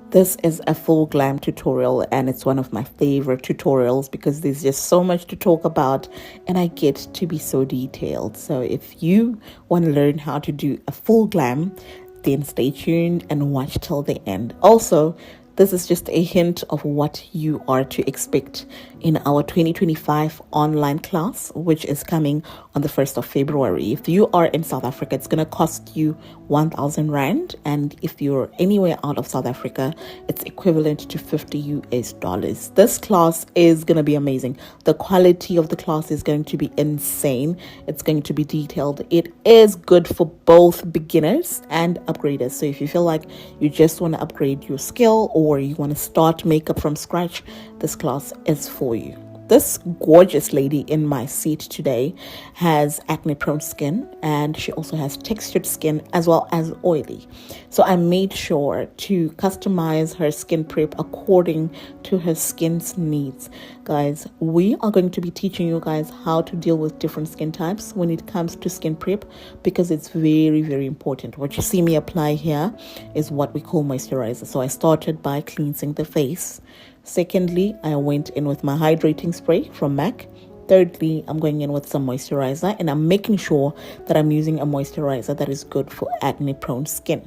This is a full glam tutorial and it's one of my favorite tutorials because there's just so much to talk about and I get to be so detailed. So if you want to learn how to do a full glam, then stay tuned and watch till the end. Also, this is just a hint of what you are to expect in our 2025 online class, which is coming on the 1st of February. If you are in South Africa, it's going to cost you 1,000 Rand. And if you're anywhere out of South Africa, it's equivalent to 50 US dollars. This class is going to be amazing. The quality of the class is going to be insane. It's going to be detailed. It is good for both beginners and upgraders. So if you feel like you just want to upgrade your skill or you want to start makeup from scratch, this class is for you. This gorgeous lady in my seat today has acne prone skin and she also has textured skin as well as oily. So I made sure to customize her skin prep according to her skin's needs. Guys, we are going to be teaching you guys how to deal with different skin types when it comes to skin prep because it's very, very important. What you see me apply here is what we call moisturizer. So I started by cleansing the face. Secondly, I went in with my hydrating spray from MAC. Thirdly, I'm going in with some moisturizer and I'm making sure that I'm using a moisturizer that is good for acne prone skin.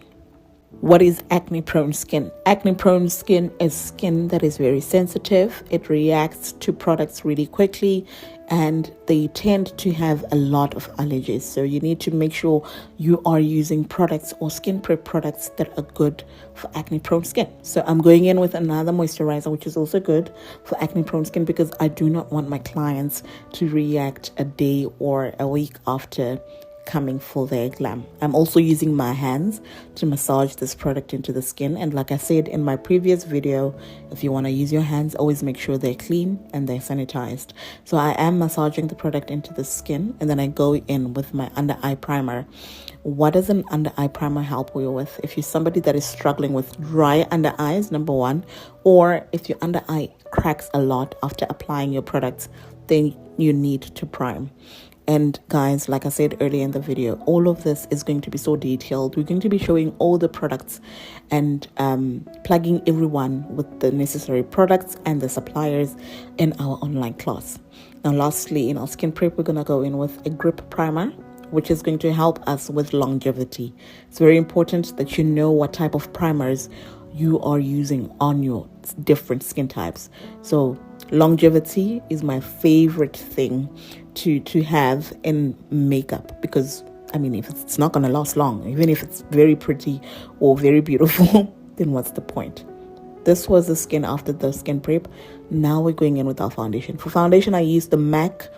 What is acne prone skin? Acne prone skin is skin that is very sensitive. It reacts to products really quickly and they tend to have a lot of allergies. So you need to make sure you are using products or skin prep products that are good for acne prone skin. So I'm going in with another moisturizer, which is also good for acne prone skin because I do not want my clients to react a day or a week after coming for their glam. I'm also using my hands to massage this product into the skin, and like I said in my previous video, if you want to use your hands, always make sure they're clean and they're sanitized. So I am massaging the product into the skin and then I go in with my under eye primer. What does an under eye primer help you with? If you're somebody that is struggling with dry under eyes, number one, or if your under eye cracks a lot after applying your products, then you need to prime. And guys, like I said earlier in the video, all of this is going to be so detailed. We're going to be showing all the products and plugging everyone with the necessary products and the suppliers in our online class. Now, lastly, in our skin prep, we're going to go in with a grip primer, which is going to help us with longevity. It's very important that you know what type of primers you are using on your different skin types. So longevity is my favorite thing to have in makeup because I mean, if it's not going to last long, even if it's very pretty or very beautiful, then what's the point? This was the skin after the skin prep. Now we're going in with our foundation. For foundation, I used the MAC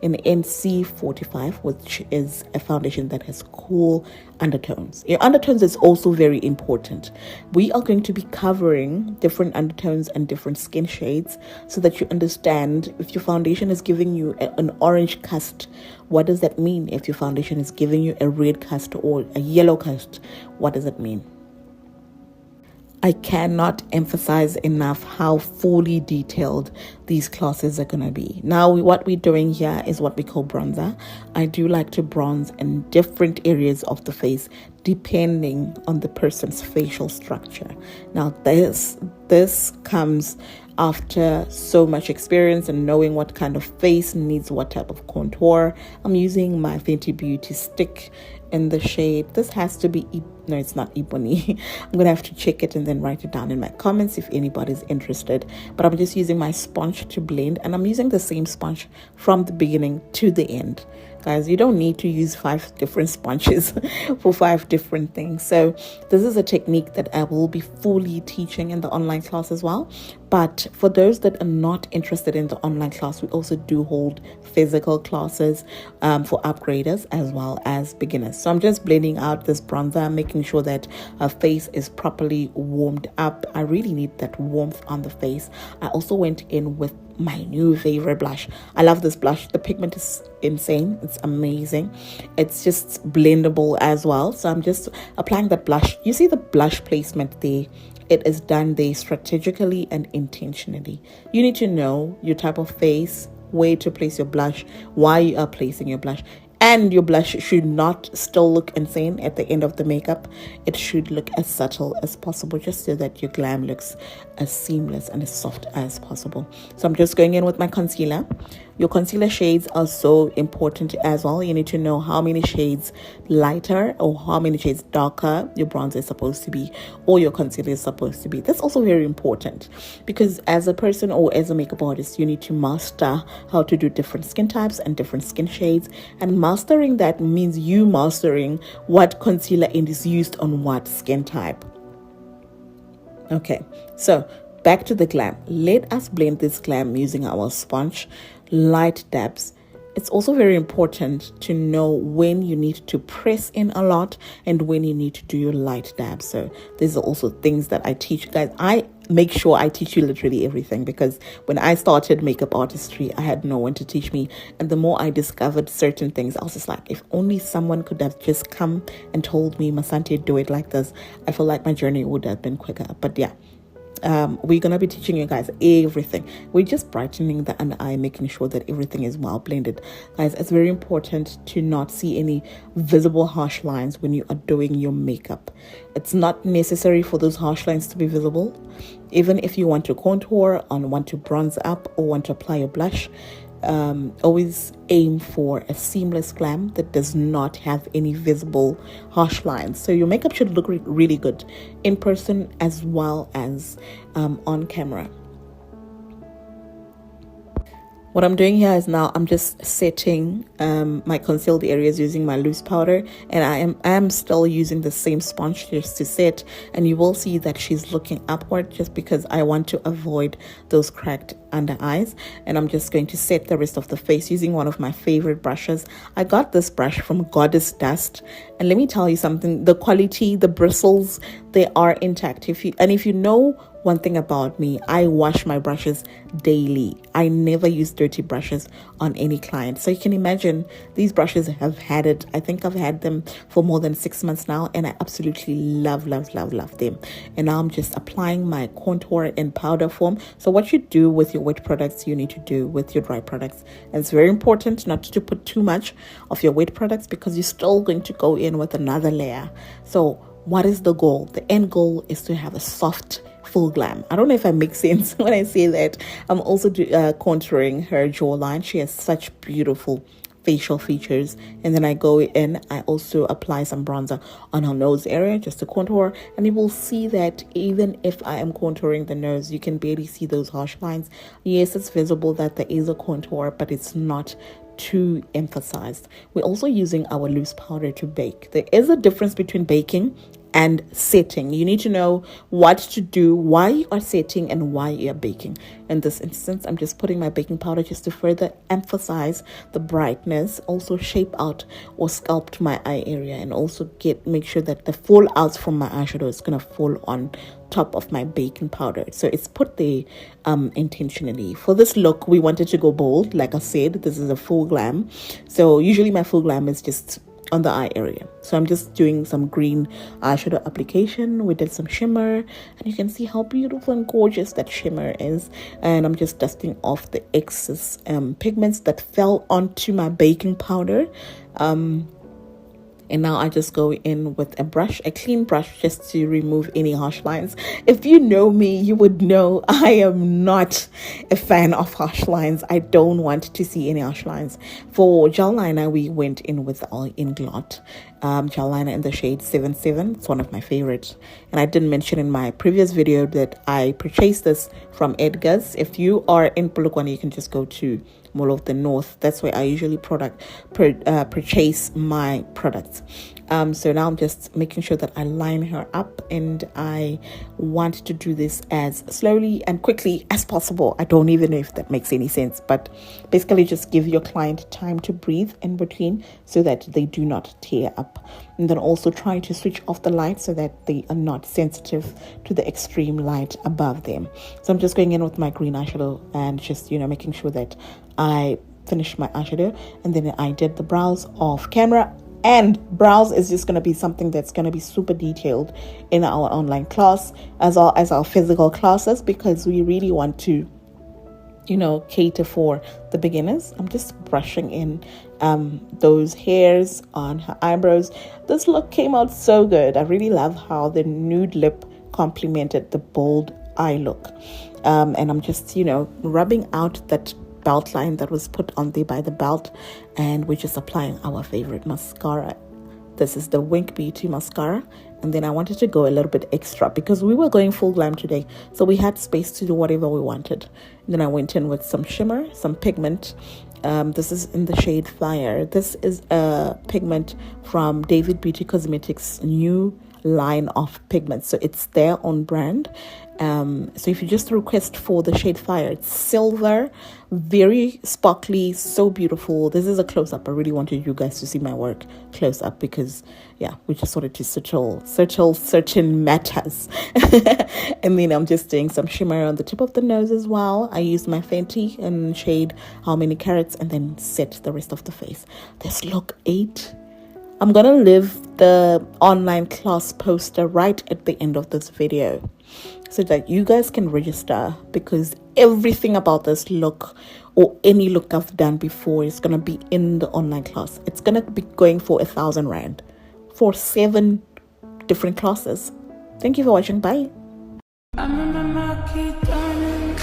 in NC45, which is a foundation that has cool undertones. Your undertones is also very important. We are going to be covering different undertones and different skin shades so that you understand if your foundation is giving you an orange cast, what does that mean? If your foundation is giving you a red cast or a yellow cast, what does it mean? I cannot emphasize enough how fully detailed these classes are going to be. Now, what we're doing here is what we call bronzer. I do like to bronze in different areas of the face depending on the person's facial structure. Now, this comes after so much experience and knowing what kind of face needs what type of contour. I'm using my Fenty Beauty stick in the shade. This has to be, no, it's not Ebony. I'm going to have to check it and then write it down in my comments if anybody's interested. But I'm just using my sponge to blend and I'm using the same sponge from the beginning to the end. Guys, you don't need to use 5 different sponges for 5 different things. So this is a technique that I will be fully teaching in the online class as well. But for those that are not interested in the online class, we also do hold physical classes for upgraders as well as beginners. So I'm just blending out this bronzer, making sure that her face is properly warmed up. I really need that warmth on the face. I also went in with my new favorite blush. I love this blush. The pigment is insane. It's amazing. It's just blendable as well. So I'm just applying that blush. You see the blush placement there? It is done there strategically and intentionally. You need to know your type of face, where to place your blush, why you are placing your blush. And your blush should not still look insane at the end of the makeup. It should look as subtle as possible, just so that your glam looks as seamless and as soft as possible. So I'm just going in with my concealer. Your concealer shades are so important as well. You need to know how many shades lighter or how many shades darker your bronzer is supposed to be, or your concealer is supposed to be. That's also very important, because as a person or as a makeup artist, you need to master how to do different skin types and different skin shades. And mastering that means you mastering what concealer is used on what skin type. Okay, so back to the glam. Let us blend this glam using our sponge, light dabs. It's also very important to know when you need to press in a lot and when you need to do your light dabs. So these are also things that I teach you guys. I make sure I teach you literally everything, because when I started makeup artistry, I had no one to teach me. And the more I discovered certain things, I was just like, if only someone could have just come and told me, Masanti, do it like this, I feel like my journey would have been quicker. But yeah, we're gonna be teaching you guys everything. We're just brightening the under eye, making sure that everything is well blended. Guys, it's very important to not see any visible harsh lines when you are doing your makeup. It's not necessary for those harsh lines to be visible. Even if you want to contour or want to bronze up or want to apply your blush, always aim for a seamless glam that does not have any visible harsh lines. So your makeup should look really good in person as well as on camera. What I'm doing here is now I'm just setting my concealed areas using my loose powder, and I am still using the same sponge just to set. And you will see that she's looking upward, just because I want to avoid those cracked under eyes. And I'm just going to set the rest of the face using one of my favorite brushes. I got this brush from Goddess Dust, and let me tell you something, the quality, the bristles, they are intact. If you know one thing about me, I wash my brushes daily. I never use dirty brushes on any client. So you can imagine these brushes have had it. I think I've had them for more than 6 months now, and I absolutely love them. And now I'm just applying my contour in powder form. So what you do with your wet products, you need to do with your dry products. And it's very important not to put too much of your wet products, because you're still going to go in with another layer. So what is the goal? The end goal is to have a soft, full glam. I don't know if I make sense when I say that. I'm also contouring her jawline. She has such beautiful facial features. And then I go in, I also apply some bronzer on her nose area just to contour. And you will see that even if I am contouring the nose, you can barely see those harsh lines. Yes, it's visible that there is a contour, but it's not too emphasized. We're also using our loose powder to bake. There is a difference between baking and setting. You need to know what to do, why you are setting and why you are baking. In this instance, I'm just putting my baking powder just to further emphasize the brightness, also shape out or sculpt my eye area, and also make sure that the fallouts from my eyeshadow is going to fall on top of my baking powder. So it's put there intentionally. For this look, we wanted to go bold. Like I said, this is a full glam. So usually my full glam is just on the eye area. So I'm just doing some green eyeshadow application. We did some shimmer, and you can see how beautiful and gorgeous that shimmer is. And I'm just dusting off the excess pigments that fell onto my baking powder. And now I just go in with a brush, a clean brush, just to remove any harsh lines. If you know me, you would know I am not a fan of harsh lines. I don't want to see any harsh lines. For gel liner, we went in with our Inglot gel liner in the shade 77. It's one of my favorites. And I didn't mention in my previous video that I purchased this from Edgar's. If you are in Polokwane, you can just go to Mall of the North. That's where I usually purchase my products. So now I'm just making sure that I line her up, and I want to do this as slowly and quickly as possible. I don't even know if that makes any sense, but basically just give your client time to breathe in between so that they do not tear up. And then also try to switch off the light so that they are not sensitive to the extreme light above them. So I'm just going in with my green eyeshadow and just, making sure that I finish my eyeshadow. And then I did the brows off camera. And brows is just going to be something that's going to be super detailed in our online class as well as our physical classes, because we really want to cater for the beginners. I'm just brushing in those hairs on her eyebrows. This look came out so good. I really love how the nude lip complemented the bold eye look. And I'm just, rubbing out that belt line that was put on there by the belt, and we're just applying our favorite mascara. This is the Wink Beauty mascara, and then I wanted to go a little bit extra because we were going full glam today, so we had space to do whatever we wanted. And then I went in with some shimmer, some pigment. This is in the shade Fire. This is a pigment from David Beauty Cosmetics' new line of pigments, so it's their own brand. So if you just request for the shade Fire, it's silver, very sparkly, so beautiful. This is a close-up. I really wanted you guys to see my work close up because we just wanted to settle certain matters. And then I'm just doing some shimmer on the tip of the nose as well. I used my Fenty in shade How Many Carats, and then set the rest of the face. This look 8. I'm gonna leave the online class poster right at the end of this video so that you guys can register, because everything about this look or any look I've done before is gonna be in the online class. It's gonna be going for 1,000 Rand for 7 different classes. Thank you for watching. Bye. I'm a marquee diamond.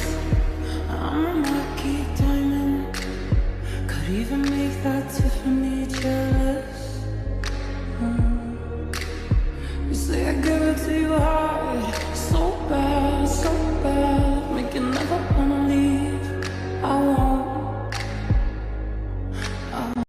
I'm a marquee diamond. Could even make that Tiffany jealous. You say I give it to you hard.